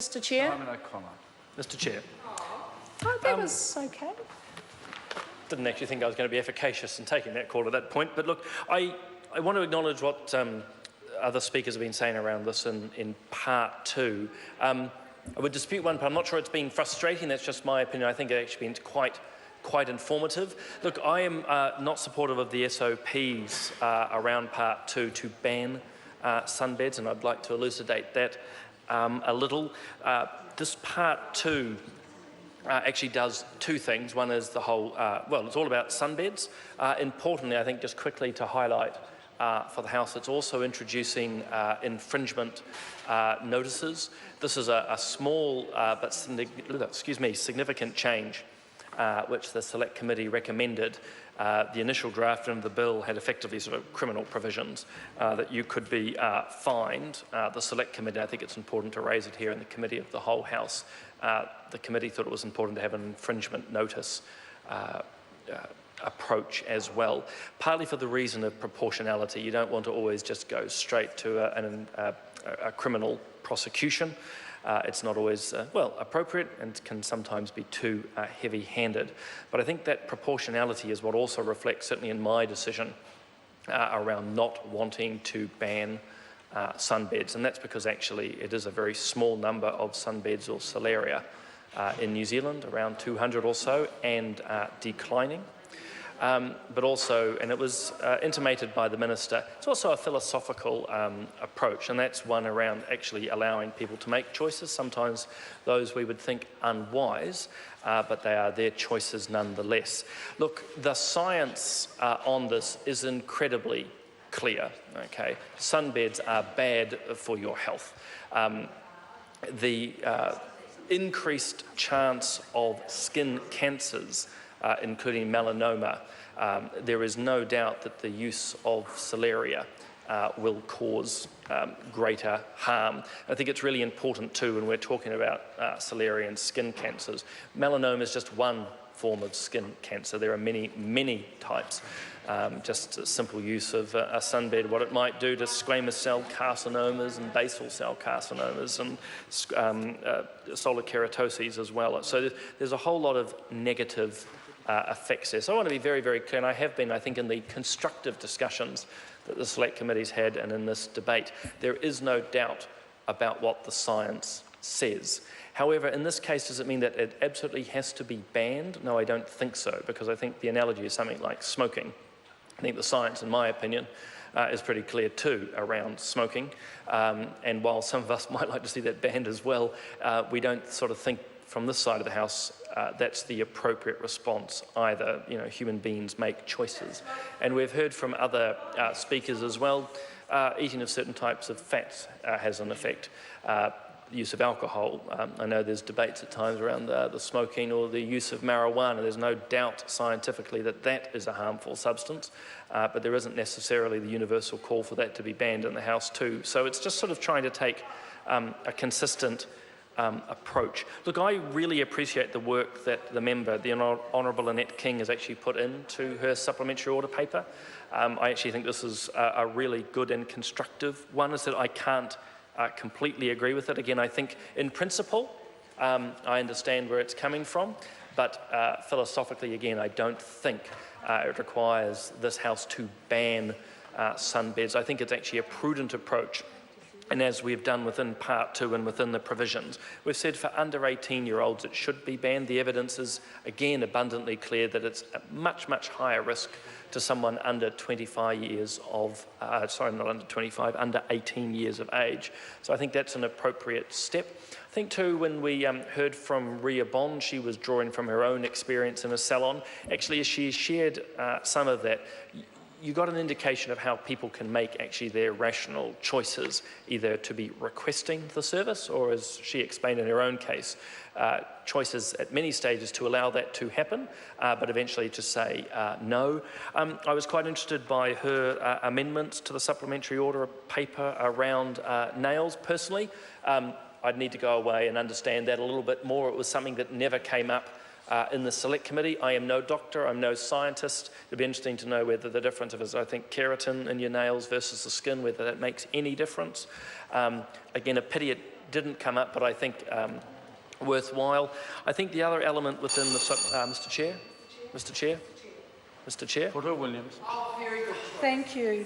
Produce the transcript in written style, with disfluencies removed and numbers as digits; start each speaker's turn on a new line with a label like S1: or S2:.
S1: Mr Chair.
S2: Simon O'Connor.
S3: Mr Chair.
S1: Oh, that was okay.
S3: Didn't actually think I was going to be efficacious in taking that call at that point, but look, I want to acknowledge what other speakers have been saying around this in part two. I would dispute one part. I'm not sure it's been frustrating. That's just my opinion. I think it's actually been quite informative. Look, I am not supportive of the SOPs around part two to ban sunbeds, and I'd like to elucidate that a little. This part two actually does two things. One is the whole, well, it's all about sunbeds. Importantly, I think just quickly to highlight for the House, it's also introducing infringement notices. This is a small but significant change which the Select Committee recommended. The initial draft of the bill had effectively sort of criminal provisions that you could be fined. The Select Committee, I think it's important to raise it here in the Committee of the whole House. The committee thought it was important to have an infringement notice approach as well, partly for the reason of proportionality. You don't want to always just go straight to a criminal prosecution. It's not always, well, appropriate and can sometimes be too heavy-handed. But I think that proportionality is what also reflects, certainly in my decision, around not wanting to ban sunbeds. And that's because actually it is a very small number of sunbeds or solaria in New Zealand, around 200 or so, and declining. But also, and it was intimated by the Minister, it's also a philosophical approach, and that's one around actually allowing people to make choices, sometimes those we would think unwise, but they are their choices nonetheless. Look, the science on this is incredibly clear, okay? Sunbeds are bad for your health. The increased chance of skin cancers, including melanoma, there is no doubt that the use of solaria will cause greater harm. I think it's really important too when we're talking about solaria and skin cancers. Melanoma is just one form of skin cancer. There are many, many types. Just a simple use of a sunbed, what it might do to squamous cell carcinomas and basal cell carcinomas and solar keratoses as well. So there's a whole lot of negative effects there. So I want to be very, very clear, and I have been, I think, in the constructive discussions that the Select Committee's had and in this debate, there is no doubt about what the science says. However, in this case, does it mean that it absolutely has to be banned? No, I don't think so, because I think the analogy is something like smoking. I think the science, in my opinion, is pretty clear too around smoking. And while some of us might like to see that banned as well, we don't sort of think from this side of the House that's the appropriate response either. You know, human beings make choices. And we've heard from other speakers as well, eating of certain types of fats has an effect. The use of alcohol. I know there's debates at times around the smoking or the use of marijuana. There's no doubt scientifically that that is a harmful substance, but there isn't necessarily the universal call for that to be banned in the House too. So it's just sort of trying to take a consistent approach. Look, I really appreciate the work that the member, the Honourable Annette King, has actually put into her supplementary order paper. I actually think this is a really good and constructive one. Is that I can't completely agree with it. Again, I think in principle, I understand where it's coming from, but philosophically, again, I don't think it requires this House to ban sunbeds. I think it's actually a prudent approach. And as we've done within Part 2 and within the provisions, we've said for under 18-year-olds it should be banned. The evidence is, again, abundantly clear that it's a much, much higher risk to someone under 25 years of, sorry, not under 25, under 18 years of age. So I think that's an appropriate step. I think too, when we heard from Ria Bond, she was drawing from her own experience in a salon. Actually, as she shared some of that, you got an indication of how people can make actually their rational choices, either to be requesting the service or, as she explained in her own case, choices at many stages to allow that to happen, but eventually to say no. I was quite interested by her amendments to the supplementary order paper around nails. Personally, I'd need to go away and understand that a little bit more. It was something that never came up in the Select Committee. I am no doctor, I'm no scientist. It'd be interesting to know whether the difference of, I think, keratin in your nails versus the skin, whether that makes any difference. Again, a pity it didn't come up, but I think worthwhile. I think the other element within the Mr. Chair. Porter Williams.
S1: Thank you.